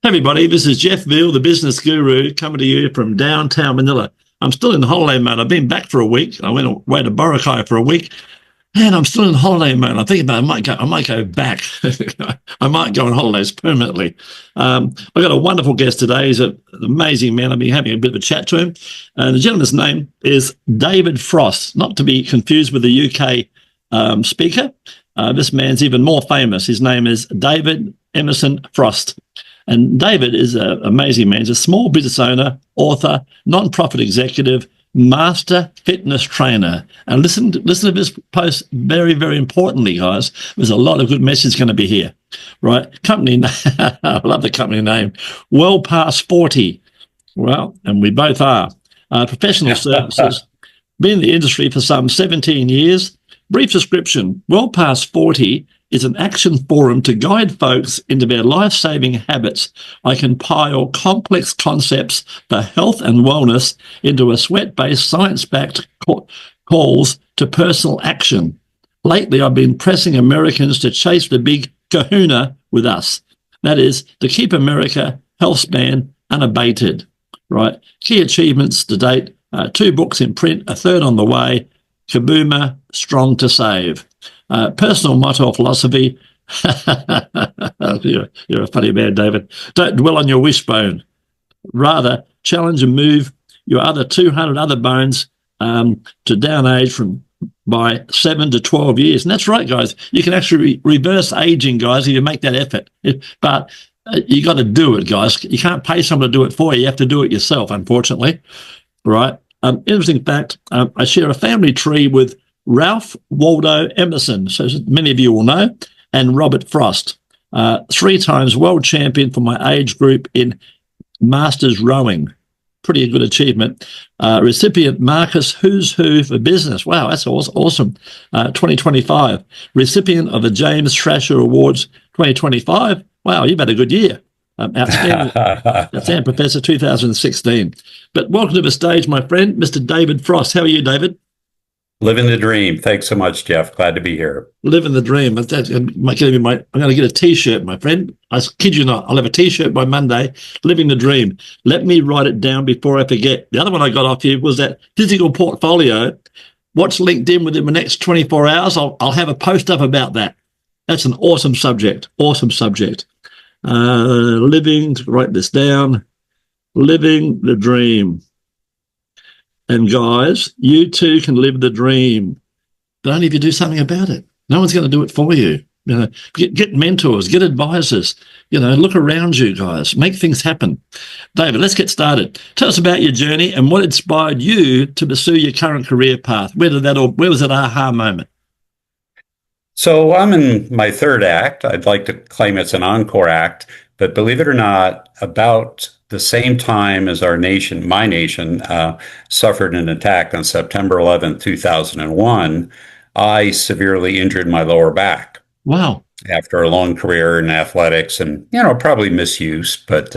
Hey everybody, this is Jeff Veale, the business guru, coming to you from downtown Manila. I'm still in holiday mode. I've been back for a week. I went away to Boracay for a week, and I'm still in holiday mode. I'm thinking about I might go back. I might go on holidays permanently. I've got a wonderful guest today. He's an amazing man. I've been having a bit of a chat to him. And the gentleman's name is David Frost, not to be confused with the UK speaker. This man's even more famous. His name is David Emerson Frost. And David is an amazing man. He's a small business owner, author, non-profit executive, master fitness trainer. And listen to this post very, very importantly, guys. There's a lot of good message going to be here, right? Company name, I love the company name, Well Past 40. Well, and we both are. Professional services, been in the industry for some 17 years. Brief description, Well Past 40 is an action forum to guide folks into their life-saving habits. I compile complex concepts for health and wellness into a sweat-based, science-backed calls to personal action. Lately, I've been pressing Americans to chase the big kahuna with us. That is, to keep America health span unabated, right? Key achievements to date, 2 books in print, a third on the way, Kabooma, strong to save. Personal motto or philosophy, you're a funny man, David. Don't dwell on your wishbone. Rather, challenge and move your other 200 other bones to down age by 7 to 12 years. And that's right, guys. You can actually reverse aging, guys, if you make that effort. But you got to do it, guys. You can't pay someone to do it for you. You have to do it yourself, unfortunately. Right? Interesting fact, I share a family tree with Ralph Waldo Emerson, so many of you will know, and Robert Frost, 3 times world champion for my age group in masters rowing. Pretty good achievement. Recipient Marcus Who's Who for Business. Wow, that's awesome. 2025. Recipient of the James Thrasher Awards 2025. Wow, you've had a good year. Outstanding Professor 2016. But welcome to the stage, my friend, Mr. David Frost. How are you, David? Living the dream. Thanks so much, Jeff. Glad to be here. Living the dream. I'm going to get a T-shirt, my friend. I kid you not. I'll have a T-shirt by Monday. Living the dream. Let me write it down before I forget. The other one I got off you was that physical portfolio. Watch LinkedIn within the next 24 hours. I'll have a post up about that. That's an awesome subject. Awesome subject. Write this down. Living the dream. And guys, you too can live the dream, but only if you do something about it. No one's going to do it for you. You know, get mentors, get advisors. You know, look around you, guys. Make things happen. David, let's get started. Tell us about your journey and what inspired you to pursue your current career path. Where was that aha moment? So I'm in my 3rd act. I'd like to claim it's an encore act, but believe it or not, about the same time as my nation suffered an attack on September 11th, 2001, I severely injured my lower back. Wow. After a long career in athletics and, probably misuse, but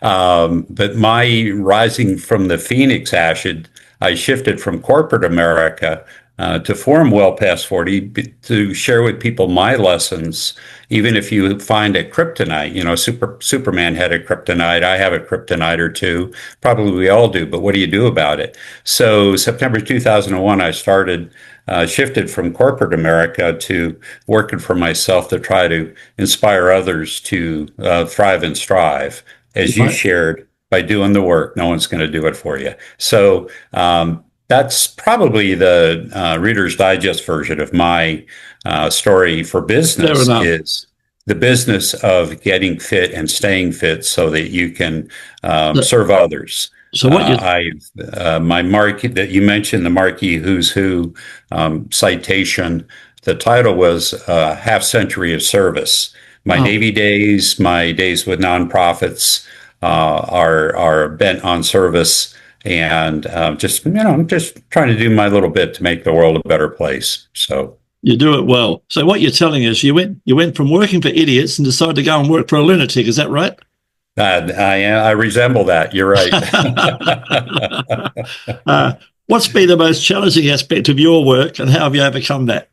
my rising from the Phoenix ashes, I shifted from corporate America to form Well Past 40 to share with people my lessons, even if you find a kryptonite. Superman had a kryptonite. I have a kryptonite or two. Probably we all do, but what do you do about it? So September 2001, I shifted from corporate America to working for myself to try to inspire others to thrive and strive. As you shared, by doing the work, no one's going to do it for you. So, that's probably the Reader's Digest version of my story for business, is the business of getting fit and staying fit so that you can serve others. So what my marquee that you mentioned, the marquee Who's Who citation, the title was Half Century of Service. My Navy days, my days with nonprofits are bent on service. And I'm just trying to do my little bit to make the world a better place. So you do it well. So what you're telling us, you went from working for idiots and decided to go and work for a lunatic. Is that right? I resemble that. You're right. What's been the most challenging aspect of your work, and how have you overcome that?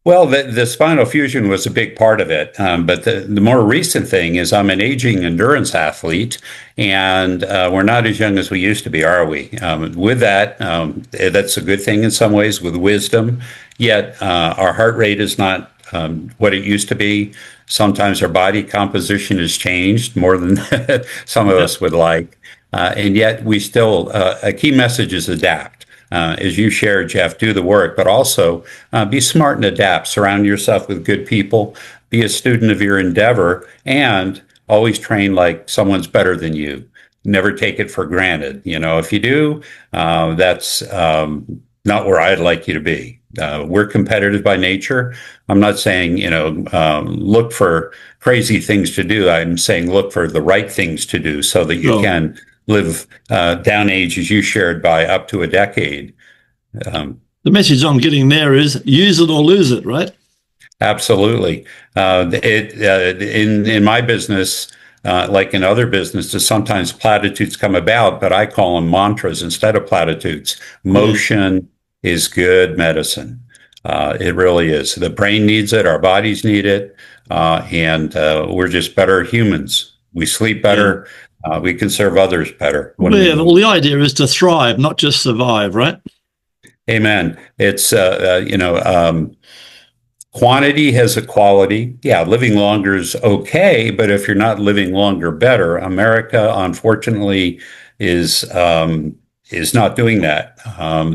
Well, the spinal fusion was a big part of it, but the more recent thing is I'm an aging endurance athlete, and we're not as young as we used to be, are we? With that, that's a good thing in some ways with wisdom, yet our heart rate is not what it used to be. Sometimes our body composition has changed more than some of Yeah. us would like, and yet we still, a key message is adapt. As you shared, Jeff, do the work, but also be smart and adapt. Surround yourself with good people. Be a student of your endeavor, and always train like someone's better than you. Never take it for granted. You know, if you do, that's not where I'd like you to be. We're competitive by nature. I'm not saying, look for crazy things to do. I'm saying look for the right things to do so that you Sure. can live down age, as you shared, by up to a decade. The message I'm getting there is use it or lose it, right? Absolutely. In my business, like in other businesses, sometimes platitudes come about, but I call them mantras instead of platitudes. Motion is good medicine. It really is. The brain needs it. Our bodies need it. And we're just better humans. We sleep better. We can serve others better. Well, the idea is to thrive, not just survive, right? Amen. It's, quantity has a quality. Yeah, living longer is okay, but if you're not living longer better, America, unfortunately, is not doing that.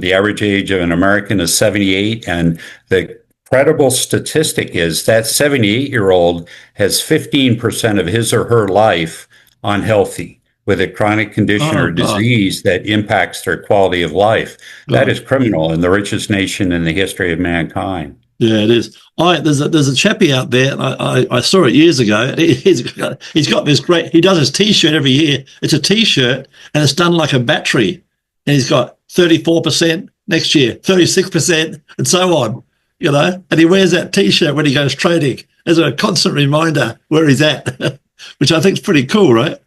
The average age of an American is 78, and the credible statistic is that 78-year-old has 15% of his or her life unhealthy with a chronic condition or disease that impacts their quality of life. That is criminal in the richest nation in the history of mankind. Yeah, it is. There's a chappie out there. I saw it years ago. He's got this great. He does his T-shirt every year. It's a T-shirt, and it's done like a battery. And he's got 34% next year, 36%, and so on. And he wears that T-shirt when he goes trading as a constant reminder where he's at, which I think is pretty cool, right?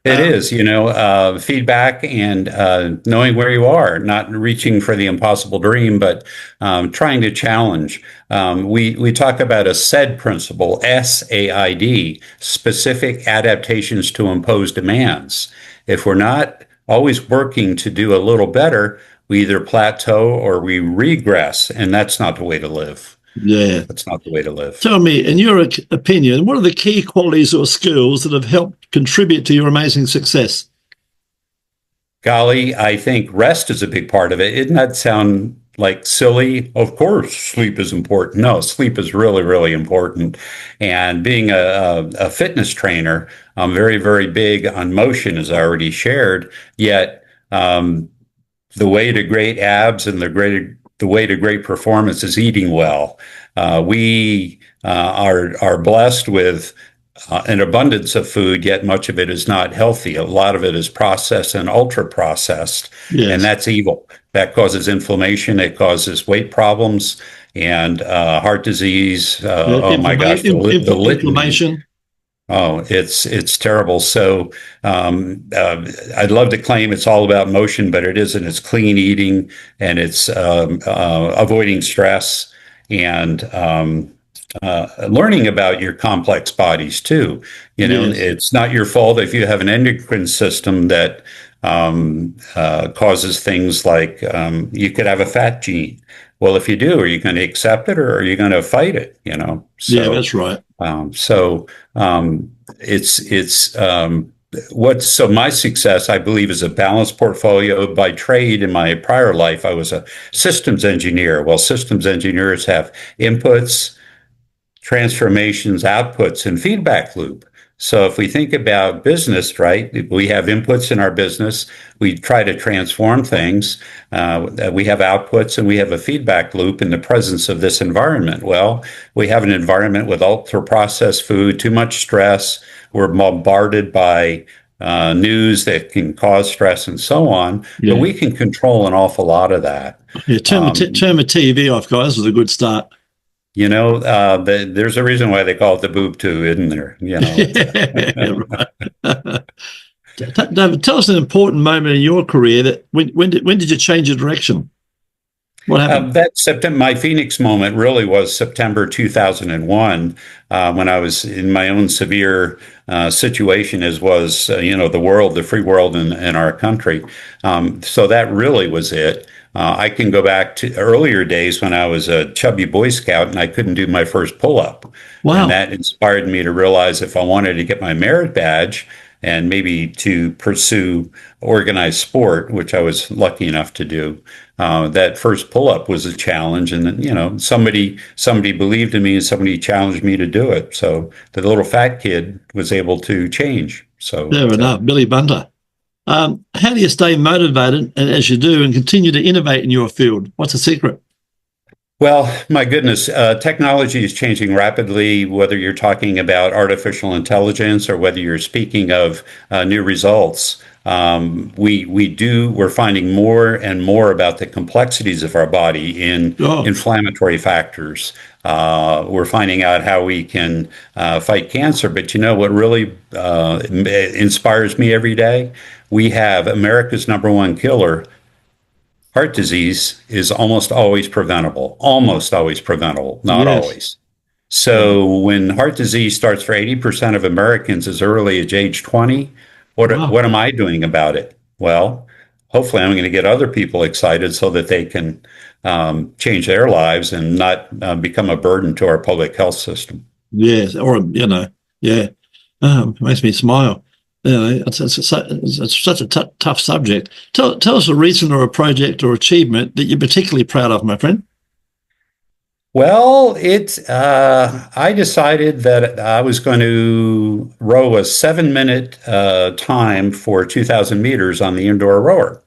It is, feedback and knowing where you are, not reaching for the impossible dream, but trying to challenge. We talk about a SAID principle, SAID, specific adaptations to impose demands. If we're not always working to do a little better, we either plateau or we regress, and that's not the way to live. Yeah. That's not the way to live. Tell me, in your opinion, what are the key qualities or skills that have helped contribute to your amazing success? Golly, I think rest is a big part of it. Didn't that sound like silly? Of course, sleep is important. No, sleep is really, really important. And being a fitness trainer, I'm very, very big on motion, as I already shared. Yet, the way to great abs and the way to great performance is eating well. We are blessed with an abundance of food, yet much of it is not healthy. A lot of it is processed and ultra processed, and that's evil. That causes inflammation. It causes weight problems and heart disease. Oh my gosh, the inflammation. Oh, it's terrible. So I'd love to claim it's all about motion, but it isn't. It's clean eating, and it's avoiding stress and learning about your complex bodies too. It's not your fault if you have an endocrine system that causes things like you could have a fat gene. Well, if you do, are you going to accept it or are you going to fight it? Yeah, that's right. So my success, I believe, is a balanced portfolio. By trade, in my prior life, I was a systems engineer. Well, systems engineers have inputs, transformations, outputs, and feedback loop. So if we think about business, right, we have inputs in our business. We try to transform things. We have outputs and we have a feedback loop in the presence of this environment. Well, we have an environment with ultra processed food, too much stress. We're bombarded by news that can cause stress and so on. Yeah. But we can control an awful lot of that. Yeah, turn the TV off, guys, was a good start. There's a reason why they call it the boob tube, isn't there? David, tell us an important moment in your career that when did you change your direction? What happened? That September, my Phoenix moment really was September 2001, when I was in my own severe situation, as was, the world, the free world in our country. So that really was it. I can go back to earlier days when I was a chubby Boy Scout and I couldn't do my first pull-up. And Wow. that inspired me to realize if I wanted to get my merit badge and maybe to pursue organized sport, which I was lucky enough to do, that first pull-up was a challenge. And then, somebody believed in me and somebody challenged me to do it. So the little fat kid was able to change. So Fair enough. Billy Bunter. How do you stay motivated and as you do and continue to innovate in your field? What's the secret? well, my goodness, technology is changing rapidly, whether you're talking about artificial intelligence or whether you're speaking of new results. We're finding more and more about the complexities of our body in Oh, inflammatory factors. We're finding out how we can fight cancer. But what really inspires me every day? We have America's number one killer. Heart disease is almost always preventable, not yes. always. Yeah. So when heart disease starts for 80% of Americans as early as age 20, Wow. what am I doing about it? Well, hopefully I'm going to get other people excited so that they can change their lives and not become a burden to our public health system. Yes. Or, yeah. Makes me smile. It's such a tough subject. Tell us a recent or a project or achievement that you're particularly proud of, my friend. Well, I decided that I was going to row a 7-minute time for 2,000 meters on the indoor rower.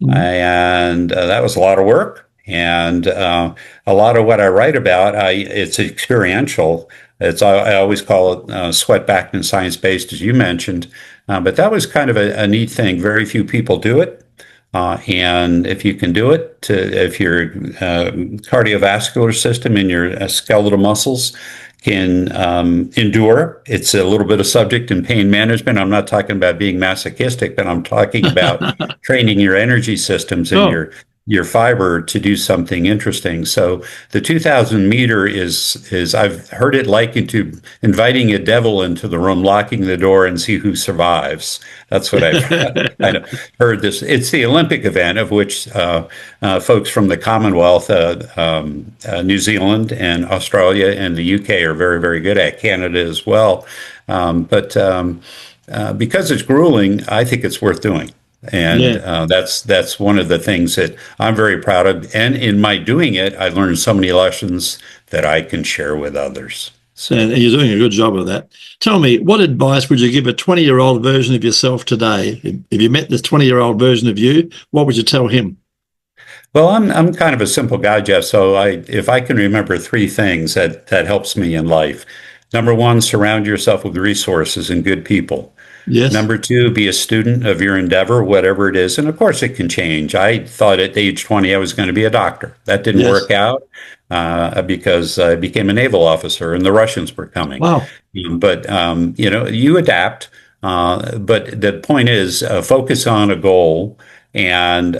Mhm. And that was a lot of work. And a lot of what I write about, it's experiential. I always call it sweat backed and science based, as you mentioned. But that was kind of a neat thing. Very few people do it. And if you can do it, if your cardiovascular system and your skeletal muscles can endure, it's a little bit of subject in pain management. I'm not talking about being masochistic, but I'm talking about training your energy systems and Oh, your fiber to do something interesting. So the 2,000 meter is I've heard it likened to inviting a devil into the room, locking the door, and see who survives. That's what I've kind of heard. It's the Olympic event of which folks from the Commonwealth, New Zealand and Australia and the UK are very, very good at. Canada as well. But because it's grueling, I think it's worth doing. And yeah. that's one of the things that I'm very proud of. And in my doing it, I learned so many lessons that I can share with others. And So, you're doing a good job of that. Tell me, what advice would you give a 20-year-old version of yourself today? If you met this 20-year-old version of you, what would you tell him? well, I'm kind of a simple guy, Jeff. So if I can remember three things that helps me in life. Number one, surround yourself with resources and good people. Yes. Number two, be a student of your endeavor, whatever it is. And of course, it can change. I thought at age 20 I was going to be a doctor. That didn't Yes. work out because I became a naval officer and the Russians were coming. Wow. But, you adapt. But the point is, focus on a goal and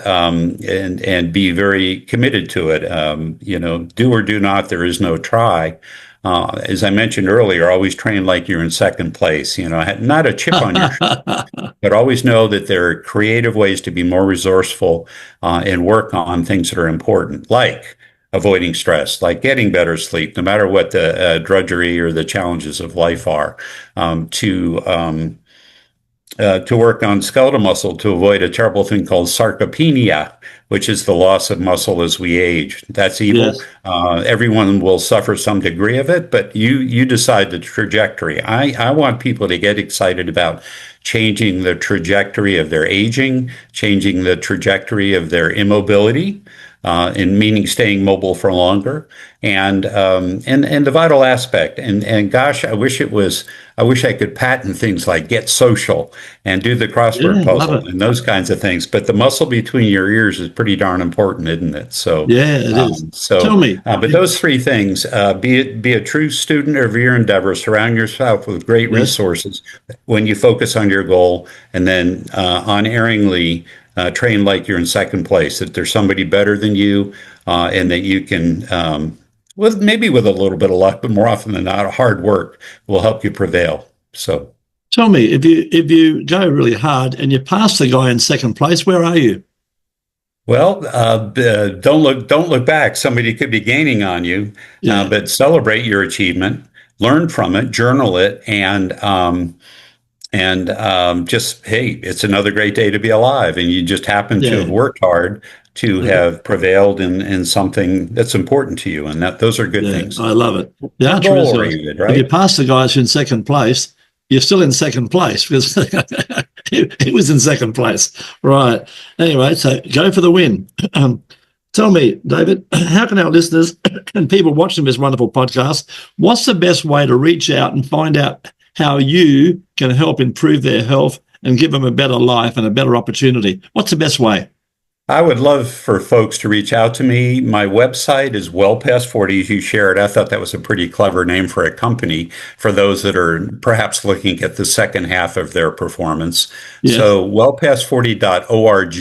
be very committed to it. Do or do not, there is no try. As I mentioned earlier, always train like you're in second place. Not a chip on your but always know that there are creative ways to be more resourceful and work on things that are important, like avoiding stress, like getting better sleep, no matter what the drudgery or the challenges of life are, to work on skeletal muscle to avoid a terrible thing called sarcopenia, which is the loss of muscle as we age. That's evil. Yes. Everyone will suffer some degree of it, but you decide the trajectory. I want people to get excited about changing the trajectory of their aging, changing the trajectory of their immobility, in meaning staying mobile for longer, and the vital aspect. And gosh, I wish I could patent things like get social and do the crossword Yeah, love puzzle it. and those kinds of things. But the muscle between your ears is pretty darn important, isn't it? So, Yeah, it is. Tell so, me. but those three things: be a true student of your endeavor, surround yourself with great Yes. resources when you focus on your goal, and then unerringly train like you're in second place, that there's somebody better than you, and that you can, maybe with a little bit of luck, but more often than not, hard work will help you prevail. So tell me, if you go really hard and you pass the guy in second place, where are you? well, don't look back. Somebody could be gaining on you, Yeah, but celebrate your achievement, learn from it, journal it, and just, hey, it's another great day to be alive, and you just happen to yeah. have worked hard to have prevailed in something that's important to you, and that those are good Yeah, things. I love it. The We're answer is, goal guys, oriented, if you right? pass the guys in second place, you're still in second place because he was in second place. Right. Anyway, so go for the win. Tell me, David, how can our listeners and people watching this wonderful podcast, what's the best way to reach out and find out how you can help improve their health and give them a better life and a better opportunity? What's the best way? I would love for folks to reach out to me. My website is Well Past 40. You shared. I thought that was a pretty clever name for a company for those that are perhaps looking at the second half of their performance. Yes. So wellpast40.org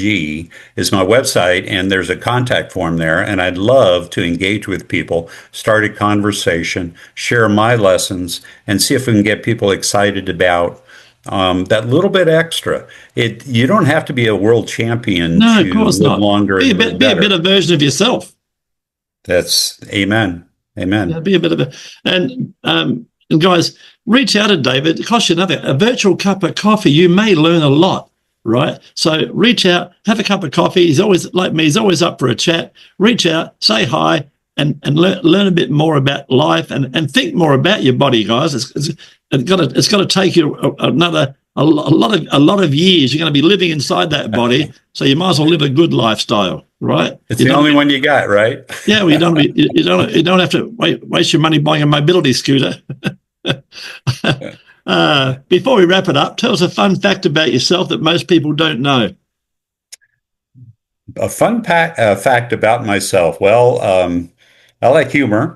is my website, and there's a contact form there. And I'd love to engage with people, start a conversation, share my lessons, and see if we can get people excited about that little bit extra. You don't have to be a world champion No, to of course live not. longer Be a and live be a better. better version of yourself. That's amen. Yeah, Amen. be a bit of a and guys, reach out to David. It costs you nothing. A virtual cup of coffee, you may learn a lot, right? So reach out, have a cup of coffee. He's always like me. He's always up for a chat. Reach out, say hi, and learn a bit more about life and think more about your body, guys. It's got to take you a lot of years. You're going to be living inside that body, so you might as well live a good lifestyle, right? It's the only one you got, right? Yeah, well, you don't have to waste your money buying a mobility scooter. Before we wrap it up, tell us a fun fact about yourself that most people don't know. A fun fact about myself. Well, I like humor.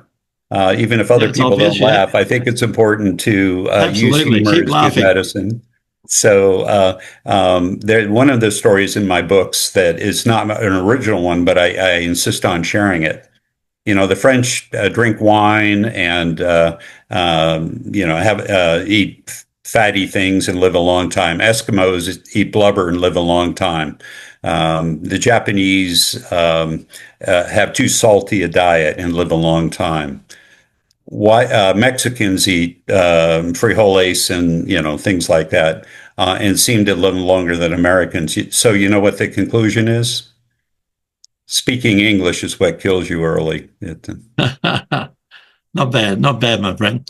Even if other It's people obvious, don't yeah. laugh, I think it's important to use Absolutely. humor Keep as good laughing. medicine. So, one of the stories in my books that is not an original one, but I insist on sharing it. You know, the French drink wine and have eat fatty things and live a long time. Eskimos eat blubber and live a long time. The Japanese have too salty a diet and live a long time. Why Mexicans eat frijoles and things like that, and seem to live longer than Americans. So you know what the conclusion is? Speaking English is what kills you early. Not bad, my friend.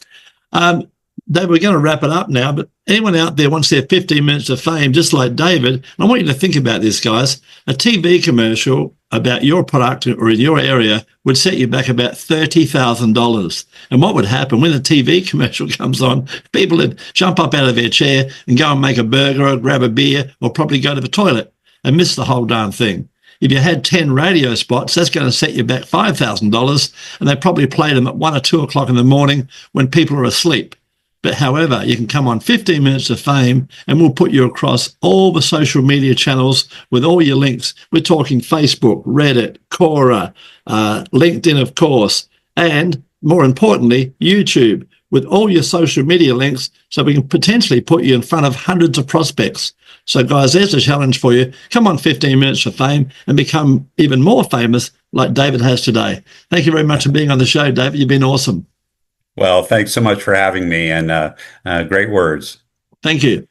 Dave, we're going to wrap it up now, but anyone out there wants their 15 minutes of fame, just like David, I want you to think about this, guys. A TV commercial about your product or in your area would set you back about $30,000. And what would happen when the TV commercial comes on? People would jump up out of their chair and go and make a burger or grab a beer or probably go to the toilet and miss the whole darn thing. If you had 10 radio spots, that's going to set you back $5,000, and they probably played them at 1 or 2 o'clock in the morning when people are asleep. But however, you can come on 15 minutes of fame and we'll put you across all the social media channels with all your links. We're talking Facebook, Reddit, Quora, LinkedIn, of course, and more importantly, YouTube, with all your social media links, so we can potentially put you in front of hundreds of prospects. So guys, there's a challenge for you. Come on 15 minutes for fame and become even more famous like David has today. Thank you very much for being on the show, David. You've been awesome. Well, thanks so much for having me, and great words. Thank you.